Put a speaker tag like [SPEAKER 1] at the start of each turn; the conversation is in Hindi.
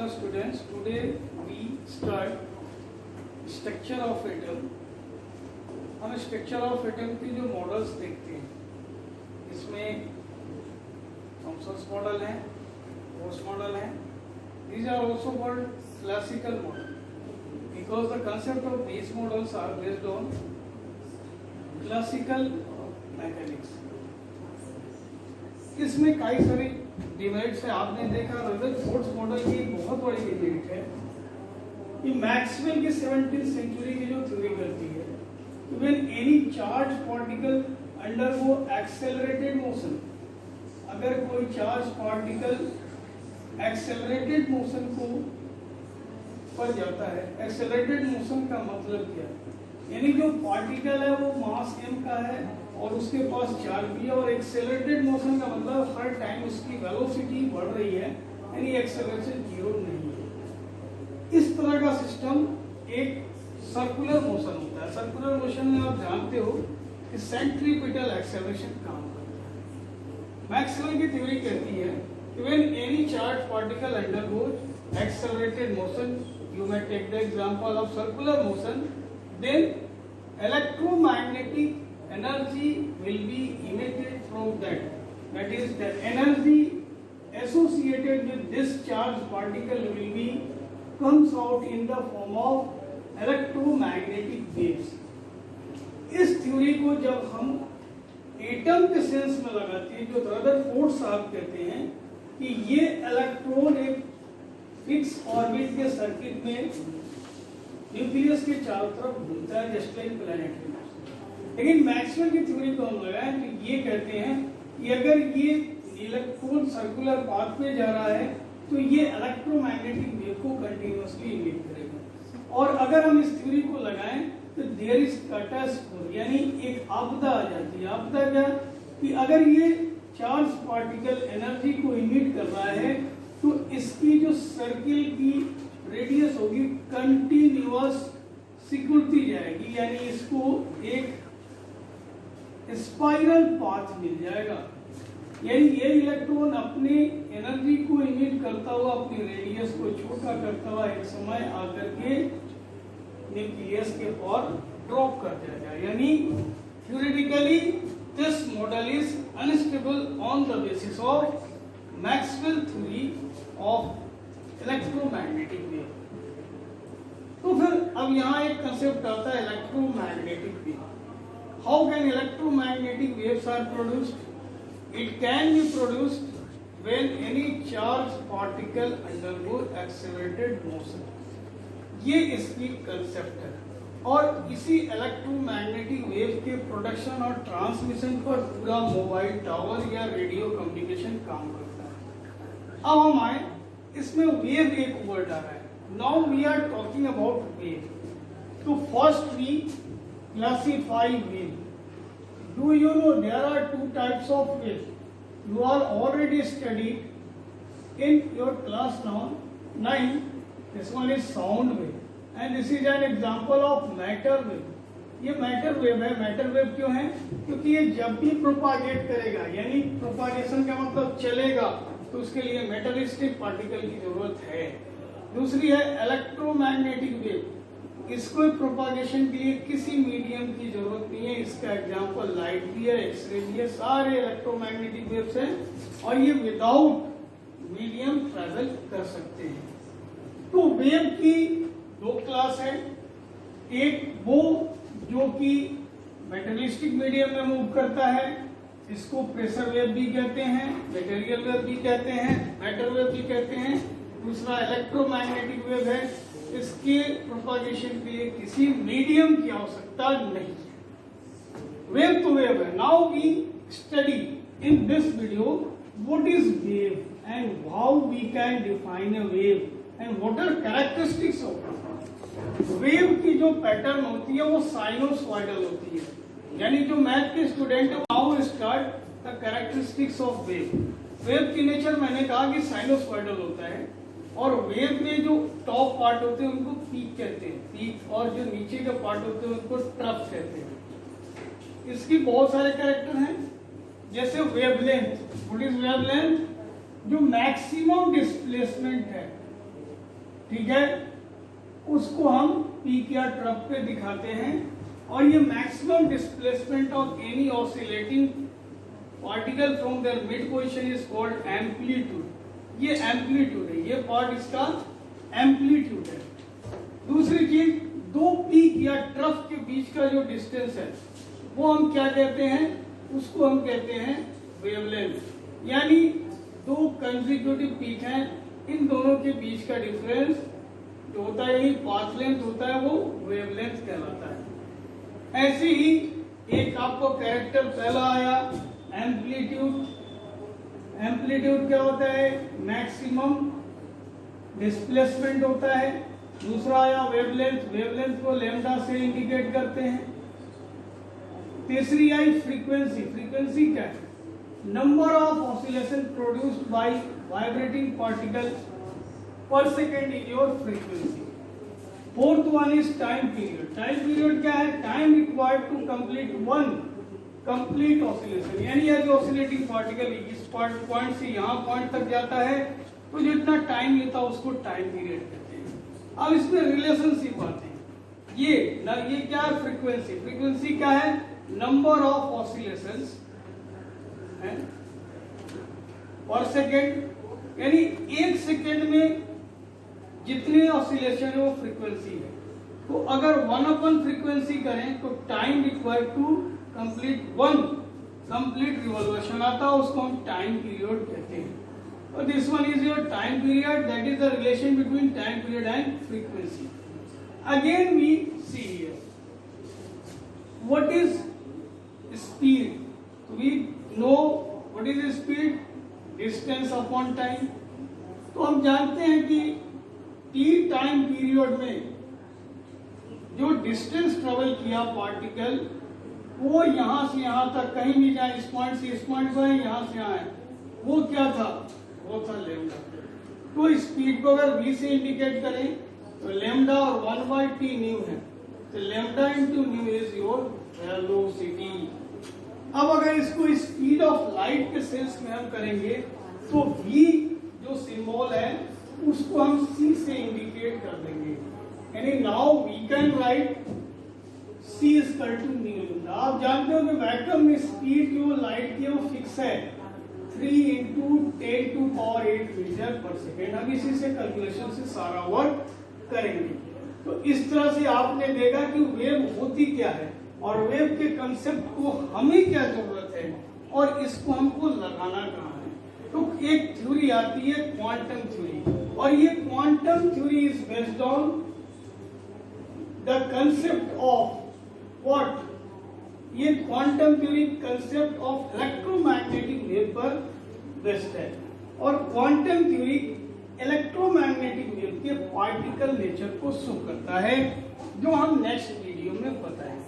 [SPEAKER 1] Hello students, today we start structure of atom. हम स्ट्रक्चर ऑफ एटम की जो मॉडल्स देखते हैं इसमें थॉमसन्स मॉडल है, बोस मॉडल है. These are also called classical model because the concept of these models are based on classical mechanics. इसमें कई सारी डिमेरिट्स है. आपने देखा रदरफोर्ड मॉडल की बहुत बड़ी डिमेरिट है कि मैक्सवेल की 17th सेंचुरी की जो थ्योरी करती है when any charged particle undergo accelerated motion, अगर कोई चार्ज पार्टिकल एक्सेलरेटेड मोशन को पर जाता है. एक्सेलरेटेड मोशन का मतलब क्या है? यानी जो पार्टिकल है वो मास m का है और उसके पास चार्ज भी है, और एक्सेलरेटेड मोशन का मतलब हर टाइम उसकी वेलोसिटी बढ़ रही है, यानी एक्सेलरेशन जीरो नहीं है. इस तरह का सिस्टम एक सर्कुलर मोशन होता है. सर्कुलर मोशन में आप जानते हो कि सेंट्रीपिटल एक्सेलरेशन काम करता है. मैक्सवेल की थ्योरी कहती है कि when any charge particle undergoes accelerated motion, you may take the example of circular motion, then electromagnetic energy will be emitted from that. That is, the energy associated with this charged particle will be comes out in the form of electromagnetic waves. इस थ्योरी को जब हम एटम के सेंस में लगाते हैं, जो रदरफोर्ड साहब कहते हैं कि ये इलेक्ट्रॉन एक फिक्स ऑर्बिट के सर्किट में न्यूक्लियस के चारों तरफ घूमता है जस्ट लाइक प्लैनेट. लेकिन मैक्सवेल की थ्योरी को हम लगाएं तो ये कहते हैं कि अगर ये इलेक्ट्रॉन सर्कुलर पाथ में जा रहा है तो ये इलेक्ट्रोमैग्नेटिक वेव को कंटिन्यूअसली इमिट करेगा. और अगर हम इस थ्योरी को लगाएं तो देयर इज कैटास्ट्रोफी, यानी एक आपदा आ जाती है. आपदा क्या कि अगर ये चार्ज पार्टिकल एनर्जी को इमिट कर रहा है तो इसकी जो सर्किल की रेडियस होगी कंटिन्यूअस सिकुड़ती जाएगी, यानी इसको एक स्पाइरल पाथ मिल जाएगा. यानी ये इलेक्ट्रॉन अपनी एनर्जी को इमिट करता हुआ अपनी रेडियस को छोटा करता हुआ एक समय आकर के न्यूक्लियस के और ड्रॉप कर जाएगा. यानी theoretically this model is unstable on the basis of Maxwell theory of electromagnetic wave. तो फिर अब यहाँ एक कंसेप्ट आता है electromagnetic wave. How can electromagnetic waves are produced? It can be produced when any charged particle undergo accelerated motion. ये इसकी कंसेप्ट है और इसी इलेक्ट्रोमैग्नेटिक वेव के प्रोडक्शन और ट्रांसमिशन पर पूरा मोबाइल टावर या रेडियो कम्युनिकेशन काम करता है. अब हम आए इसमें वेव एक वर्ड आ रहा है. Now we are talking about wave. तो first we classify wave. Do you know there are two types of wave? You are already studied in your class now 9. This one is sound wave and this is an example of matter wave. ये matter wave है. matter wave क्यों है? क्योंकि ये जब भी propagate करेगा, यानी propagation का मतलब चलेगा, तो उसके लिए मेटलिस्टिक पार्टिकल की जरूरत है. दूसरी है इलेक्ट्रोमैग्नेटिक वेव. इसको प्रोपागेशन के लिए किसी मीडियम की जरूरत नहीं है. इसका एग्जांपल लाइट भी है, एक्सरे भी है, सारे इलेक्ट्रोमैग्नेटिक वेव्स हैं और ये विदाउट मीडियम ट्रेवल कर सकते हैं. तो वेव की दो क्लास है. एक वो जो कि मेटेरियलिस्टिक मीडियम में मूव करता है, इसको प्रेशर वेव भी कहते हैं, मटेरियल वेव भी कहते हैं, मैटर वेव भी कहते हैं. दूसरा इलेक्ट्रोमैग्नेटिक वेव है. इसके प्रोपागेशन के लिए किसी मीडियम की आवश्यकता नहीं है. वेव तो वेव है. Now we study in this video what is wave and how we can define a wave and what are characteristics of wave. की जो पैटर्न होती है वो साइनोसॉइडल होती है. यानी जो मैथ के स्टूडेंट है, now start the characteristics of wave. Wave की नेचर मैंने कहा कि साइनोसॉइडल होता है और वेव में जो टॉप पार्ट होते हैं उनको पीक कहते हैं, पीक, और जो नीचे के पार्ट होते हैं उनको ट्रफ कहते हैं. इसकी बहुत सारे कैरेक्टर हैं, जैसे वेवलेंथ. What is wavelength? जो मैक्सिमम डिस्प्लेसमेंट है ठीक है, उसको हम पीक या ट्रफ पे दिखाते हैं। और ये maximum displacement of any oscillating particle from their mid position is called amplitude. ये एम्पलीट्यूड है, ये पार्ट इसका एम्पलीट्यूड है। दूसरी चीज, दो पीक या ट्रफ के बीच का जो डिस्टेंस है वो हम क्या कहते हैं, उसको हम कहते हैं वेवलेंथ। यानी दो कंसेक्यूटिव पीक हैं, इन दोनों के बीच का डिफरेंस जो होता है, यही पाथ लेंथ होता है, वो वेवलेंथ कहलाता है। ऐसे ही एक आपको कैरेक्टर पहला आया एम्पलीट्यूड। एम्पलीट्यूड क्या होता है, मैक्सिमम डिस्प्लेसमेंट होता है। दूसरा आया वेवलेंथ, वेवलेंथ को लैम्डा से इंडिकेट करते हैं। तीसरी आई फ्रीक्वेंसी। फ्रीक्वेंसी क्या है, number of oscillation produced by vibrating particle per second is your frequency. Fourth one is time period. Time period क्या है, time required to complete one complete oscillation. यानी यदि ऑसिलेटिंग पार्टिकल इस पॉइंट से यहाँ पॉइंट तक जाता है तो जितना टाइम लेता है उसको टाइम पीरियड कहते हैं। अब इसमें रिलेशनशिप आते हैं। ये क्या है, फ्रीक्वेंसी। फ्रीक्वेंसी क्या है, नंबर ऑफ ऑसिलेशंस पर सेकेंड, यानी एक सेकेंड में जितने ऑसिलेशन है वो फ्रीक्वेंसी है। तो अगर 1/, फ्रीक्वेंसी करें तो time required to complete one complete revolution आता है, उसको हम टाइम पीरियड कहते हैं। और this one is your time period, that is the relation between time period and frequency. Again we see here what is speed. We know what is speed, distance upon time। तो हम जानते हैं कि t टाइम पीरियड में जो डिस्टेंस ट्रेवल किया पार्टिकल, वो यहां से यहां तक कहीं भी जाए, इस पॉइंट से इस पॉइंट पर, यहां से यहां है, वो क्या था, वो था लैम्डा। तो स्पीड को अगर v से इंडिकेट करें तो लैम्डा और 1/t न्यू है, तो lambda into new is your velocity. अब अगर इसको स्पीड ऑफ लाइट के सेंस में हम करेंगे तो v जो सिंबल है उसको हम c से इंडिकेट कर देंगे। यानी now we can write c equal to nu lambda. आप जानते हो कि वैक्यूम में स्पीड जो लाइट की वो फिक्स है 3 × 10⁸ मीटर पर सेकेंड। अब इसी से कैलकुलेशन से सारा वर्क करेंगे। तो इस तरह से आपने देखा कि वेव होती क्या है और वेव के कंसेप्ट को हमें क्या जरूरत है और इसको हमको लगाना कहाँ है। तो एक थ्योरी आती है क्वांटम थ्योरी, और ये quantum theory is based on the concept of what, ये quantum theory concept of electromagnetic wave पर बेस्ड है। और क्वांटम थ्योरी इलेक्ट्रोमैग्नेटिक वेव के पार्टिकल नेचर को शो करता है, जो हम नेक्स्ट वीडियो में बताएंगे।